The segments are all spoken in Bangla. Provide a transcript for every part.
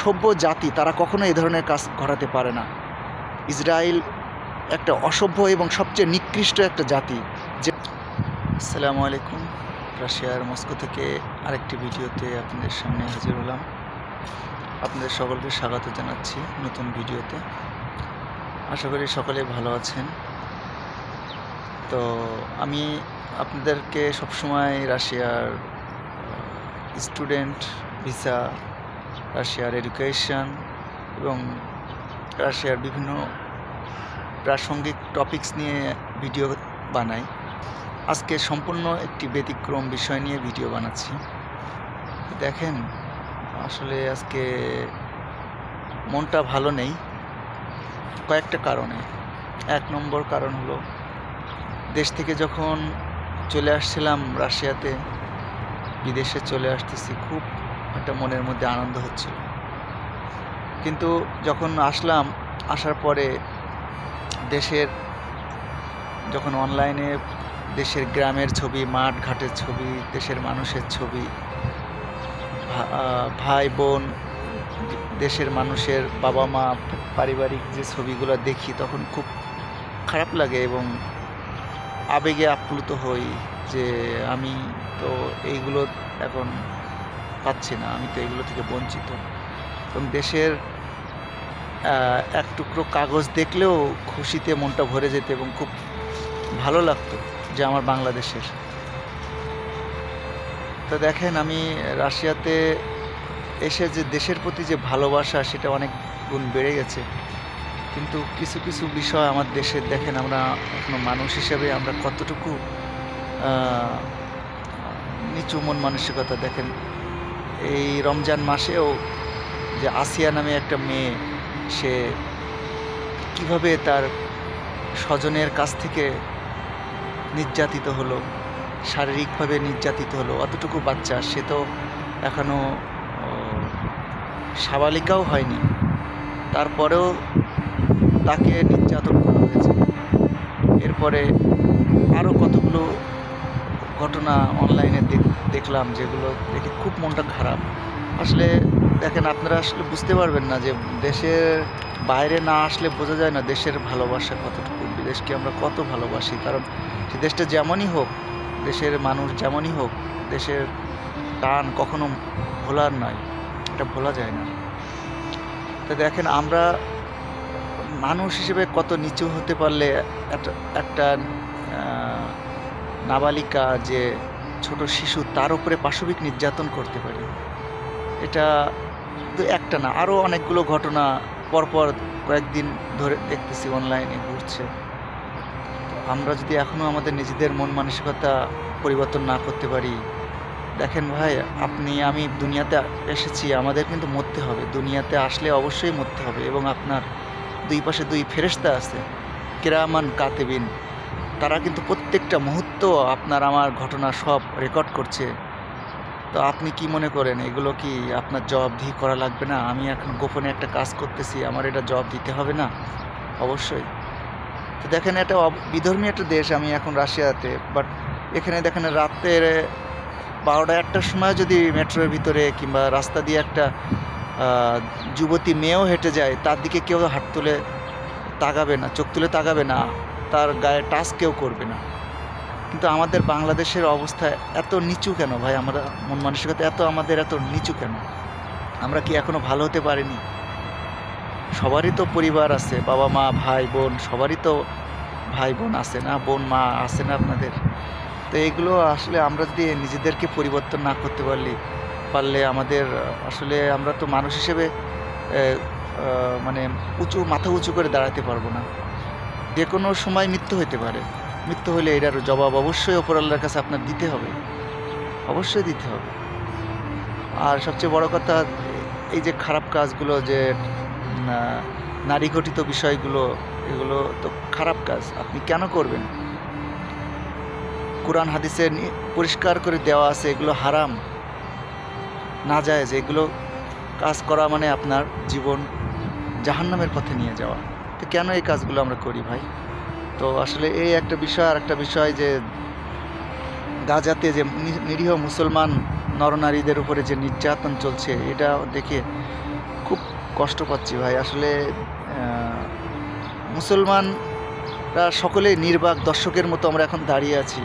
সভ্য জাতি তারা কখনো এই ধরনের কাজ ঘটাতে পারে না। ইসরায়েল একটা অসভ্য এবং সবচেয়ে নিকৃষ্ট একটা জাতি। যে আসসালামু আলাইকুম, রাশিয়ার মস্কো থেকে আরেকটি ভিডিওতে আপনাদের সামনে হাজির হলাম। আপনাদের সকলকে স্বাগত জানাচ্ছি নতুন ভিডিওতে। আশা করি সকলে ভালো আছেন। তো আমি আপনাদেরকে সবসময় রাশিয়ার স্টুডেন্ট ভিসা, রাশিয়ার এডুকেশন এবং রাশিয়ার বিভিন্ন প্রাসঙ্গিক টপিকস নিয়ে ভিডিও বানাই। আজকে সম্পূর্ণ একটি ব্যতিক্রম বিষয় নিয়ে ভিডিও বানাচ্ছি। দেখেন, আসলে আজকে মনটা ভালো নেই কয়েকটা কারণে। এক নম্বর কারণ হলো, দেশ থেকে যখন চলে আসছিলাম রাশিয়াতে, বিদেশে চলে আসতেছি, খুব একটা মনের মধ্যে আনন্দ হচ্ছিল। কিন্তু যখন আসলাম, আসার পরে দেশের যখন অনলাইনে দেশের গ্রামের ছবি, মাঠ ঘাটের ছবি, দেশের মানুষের ছবি, ভাই বোন, দেশের মানুষের বাবা মা, পারিবারিক যে ছবিগুলো দেখি, তখন খুব খারাপ লাগে এবং আবেগে আপ্লুত হই যে আমি তো এইগুলো এখন পাচ্ছি না, আমি তো এইগুলো থেকে বঞ্চিত। এবং দেশের এক টুকরো কাগজ দেখলেও খুশিতে মনটা ভরে যেত এবং খুব ভালো লাগতো যে আমার বাংলাদেশের। তো দেখেন, আমি রাশিয়াতে এসে যে দেশের প্রতি যে ভালোবাসা, সেটা অনেক গুণ বেড়ে গেছে। কিন্তু কিছু কিছু বিষয় আমার দেশের, দেখেন আমরা এখনো মানুষ হিসেবে আমরা কতটুকু নিচু মন মানসিকতা। দেখেন, এই রমজান মাসেও যে আসিয়া নামে একটা মেয়ে, সে কিভাবে তার স্বজনের কাছ থেকে নির্যাতিত হলো, শারীরিকভাবে নির্যাতিত হলো। অতটুকু বাচ্চা, সে তো এখনও সাবালিকাও হয়নি, তারপরেও তাকে নির্যাতন করা হয়েছে। এরপরে আরও কতগুলো ঘটনা অনলাইনে দেখলাম, যেগুলো দেখে খুব মনটা খারাপ। আসলে দেখেন, আপনারা আসলে বুঝতে পারবেন না যে দেশের বাইরে না আসলে বোঝা যায় না দেশের ভালোবাসা কতটুকু, দেশকে আমরা কত ভালোবাসি। কারণ সে দেশটা যেমনই হোক, দেশের মানুষ যেমনই হোক, দেশের টান কখনো ভোলার নয়, এটা ভোলা যায় না। তো দেখেন, আমরা মানুষ হিসেবে কত নিচু হতে পারলে একটা নাবালিকা, যে ছোট শিশু, তার উপরে পাশবিক নির্যাতন করতে পারি। এটা তো একটা না, আরও অনেকগুলো ঘটনা পরপর কয়েকদিন ধরে দেখতেছি অনলাইনে ঘুরছে। আমরা যদি এখনও আমাদের নিজেদের মন মানসিকতা পরিবর্তন না করতে পারি, দেখেন ভাই, আমি দুনিয়াতে এসেছি, আমাদের কিন্তু মরতে হবে। দুনিয়াতে আসলে অবশ্যই মরতে হবে। এবং আপনার দুই পাশে দুই ফেরেশতা আছে, কিরামান কাতিবিন, তারা কিন্তু প্রত্যেকটা মুহূর্ত আপনার আমার ঘটনা সব রেকর্ড করছে। তো আপনি কি মনে করেন, এগুলো কি আপনার জবাবদিহি করা লাগবে না? আমি এখন গোপনে একটা কাজ করতেছি, আমার এটা জবাব দিতে হবে না? অবশ্যই। তো দেখেন, এটা বিধর্মী একটা দেশ, আমি এখন রাশিয়াতে, বাট এখানে দেখেন রাতের 12টা-1টার সময় যদি মেট্রোর ভিতরে কিংবা রাস্তা দিয়ে একটা যুবতী মেয়েও হেঁটে যায়, তার দিকে কেউ হাত তুলে তাকাবে না, চোখ তুলে তাকাবে না, তার গায়ে টাচ কেউ করবে না। কিন্তু আমাদের বাংলাদেশের অবস্থা এত নিচু কেন ভাই? আমরা মন মানসিকতা আমাদের এত নিচু কেন? আমরা কি এখনো ভালো হতে পারিনি? সবারই তো পরিবার আছে, বাবা মা, ভাই বোন, সবারই তো ভাই বোন আছে না, বোন মা আছে না আপনাদের? তো এগুলো আসলে আমরা যদি নিজেদেরকে পরিবর্তন না করতে পারলে আমাদের আসলে, আমরা তো মানুষ হিসেবে মানে মাথা উঁচু করে দাঁড়াতে পারবো না। যে কোনো সময় মৃত্যু হতে পারে। মৃত্যু হলে এটার জবাব অবশ্যই উপরওয়ালার কাছে আপনার দিতে হবে, অবশ্যই দিতে হবে। আর সবচেয়ে বড় কথা, এই যে খারাপ কাজগুলো, যে নারী ঘটিত বিষয়গুলো, এগুলো তো খারাপ কাজ। আপনি কেন করবেন? কোরআন হাদিসে পরিষ্কার করে দেওয়া আছে এগুলো হারাম, নাজায়েজ। এগুলো কাজ করা মানে আপনার জীবন জাহান্নামের পথে নিয়ে যাওয়া। তো কেন এই কাজগুলো আমরা করি ভাই? তো আসলে এই একটা বিষয়। আর একটা বিষয়, যে গাজাতে যে নিরীহ মুসলমান নরনারীদের উপরে যে নির্যাতন চলছে, এটা দেখে খুব কষ্ট পাচ্ছি ভাই আসলে। মুসলমানরা সকলেই নির্বাক দর্শকের মতো আমরা এখন দাঁড়িয়ে আছি।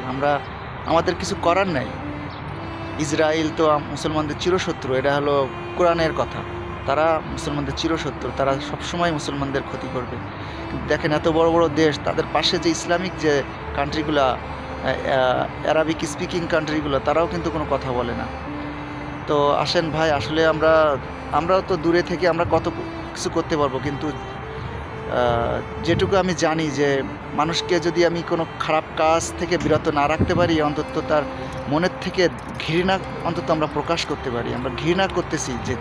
আমাদের কিছু করার নাই। ইসরায়েল তো মুসলমানদের চিরশত্রু, এটা হলো কোরআনের কথা। তারা মুসলমানদের চিরশত্রু, তারা সবসময় মুসলমানদের ক্ষতি করবে। কিন্তু দেখেন এত বড় বড় দেশ, তাদের পাশে যে ইসলামিক যে কান্ট্রিগুলো, অ্যারাবিক স্পিকিং কান্ট্রিগুলো, তারাও কিন্তু কোনো কথা বলে না। তো আসেন ভাই, আসলে আমরাও তো দূরে থেকে আমরা কত কিছু করতে পারবো, কিন্তু যেটুকু আমি জানি যে মানুষকে যদি আমি কোনো খারাপ কাজ থেকে বিরত না রাখতে পারি, অন্তত তার মনের থেকে ঘৃণা অন্তত আমরা প্রকাশ করতে পারি। আমরা ঘৃণা করতেছি যে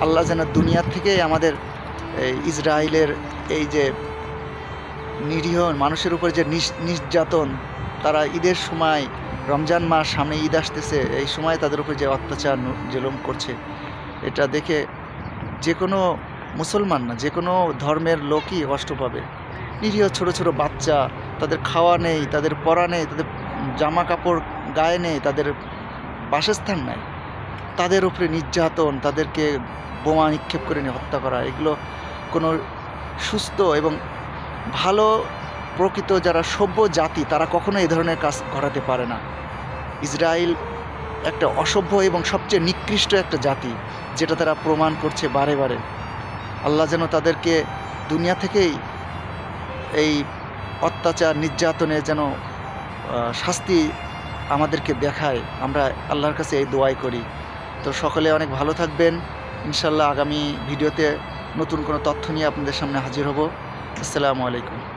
আল্লাহ যেন দুনিয়ার থেকে আমাদের ইসরায়েলের এই যে নিরীহ মানুষের উপর যে নির্যাতন, তারা ঈদের সময়, রমজান মাস সামনে ঈদ আসতেছে, এই সময় তাদের উপর যে অত্যাচার জুলুম করছে, এটা দেখে যে কোনো মুসলমান না, যে কোনো ধর্মের লোকই কষ্ট পাবে। নিরীহ ছোট ছোট বাচ্চা, তাদের খাওয়া নেই, তাদের পরা নেই, তাদের জামা কাপড় গায়ে নেই, তাদের বাসস্থান নাই, তাদের উপরে নির্যাতন, তাদেরকে বোমা নিক্ষেপ করে নিয়ে হত্যা করা, এগুলো কোনো সুস্থ এবং ভালো প্রকৃত যারা সভ্য জাতি, তারা কখনো এই ধরনের কাজ ঘটাতে পারে না। ইসরায়েল একটা অসভ্য এবং সবচেয়ে নিকৃষ্ট একটা জাতি, যেটা তারা প্রমাণ করছে বারে বারে। আল্লাহ যেন তাদেরকে দুনিয়া থেকেই এই অত্যাচার নির্যাতনে যেন শাস্তি আমাদেরকে দেখায়। আমরা আল্লাহর কাছে এই দোয়াই করি। তো সকলে অনেক ভালো থাকবেন। ইনশাল্লাহ আগামী ভিডিওতে নতুন কোনো তথ্য নিয়ে আপনাদের সামনে হাজির হব। আসসালামু আলাইকুম।